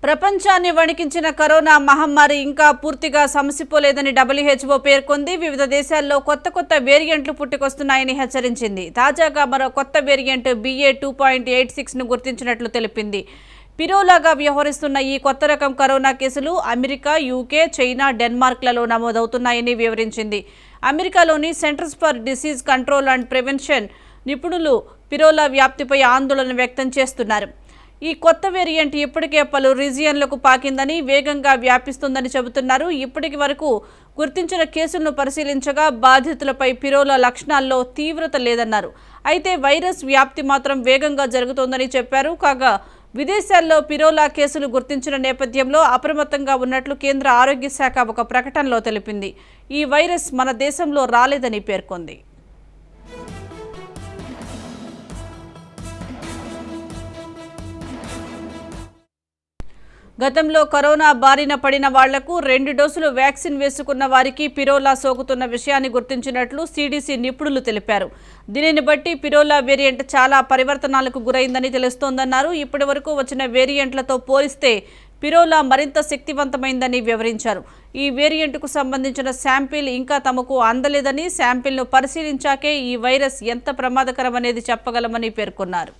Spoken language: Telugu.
ప్రపంచాన్ని వణికించిన కరోనా మహమ్మారి ఇంకా పూర్తిగా సమసిపోలేదని WHO పేర్కొంది. వివిధ దేశాల్లో కొత్త వేరియంట్లు పుట్టుకొస్తున్నాయని హెచ్చరించింది. తాజాగా మరో కొత్త వేరియంట్ BA.2.86 ను గుర్తించినట్లు తెలిపింది. పిరోలాగా వ్యవహరిస్తున్న ఈ కొత్త రకం కరోనా కేసులు అమెరికా, UK, చైనా, డెన్మార్క్లలో నమోదవుతున్నాయని వివరించింది. అమెరికాలోని centres for disease control and prevention నిపుణులు పిరోలా వ్యాప్తిపై ఆందోళన వ్యక్తం చేస్తున్నారు. ఈ కొత్త వేరియంట్ ఇప్పటికే పలు రీజియన్లకు పాకిందని, వేగంగా వ్యాపిస్తుందని చెబుతున్నారు. ఇప్పటి వరకు గుర్తించిన కేసులను పరిశీలించగా బాధితులపై పిరోలా లక్షణాల్లో తీవ్రత లేదన్నారు. అయితే వైరస్ వ్యాప్తి మాత్రం వేగంగా జరుగుతోందని చెప్పారు. కాగా విదేశాల్లో పిరోలా కేసులు గుర్తించిన నేపథ్యంలో అప్రమత్తంగా ఉన్నట్లు కేంద్ర ఆరోగ్య శాఖ ఒక ప్రకటనలో తెలిపింది. ఈ వైరస్ మన దేశంలో రాలేదని పేర్కొంది. గతంలో కరోనా బారిన పడిన వాళ్లకు 2 డోసులు వ్యాక్సిన్ వేసుకున్న వారికి పిరోలా సోకుతున్న విషయాన్ని గుర్తించినట్లు CDC నిపుణులు తెలిపారు. దీనిని బట్టి పిరోలా వేరియంట్ చాలా పరివర్తనాలకు గురైందని తెలుస్తోందన్నారు. ఇప్పటి వరకు వచ్చిన వేరియంట్లతో పోలిస్తే పిరోలా మరింత శక్తివంతమైందని వివరించారు. ఈ వేరియంట్కు సంబంధించిన శాంపిల్ ఇంకా తమకు అందలేదని, శాంపిల్ను పరిశీలించాకే ఈ వైరస్ ఎంత ప్రమాదకరమనేది చెప్పగలమని పేర్కొన్నారు.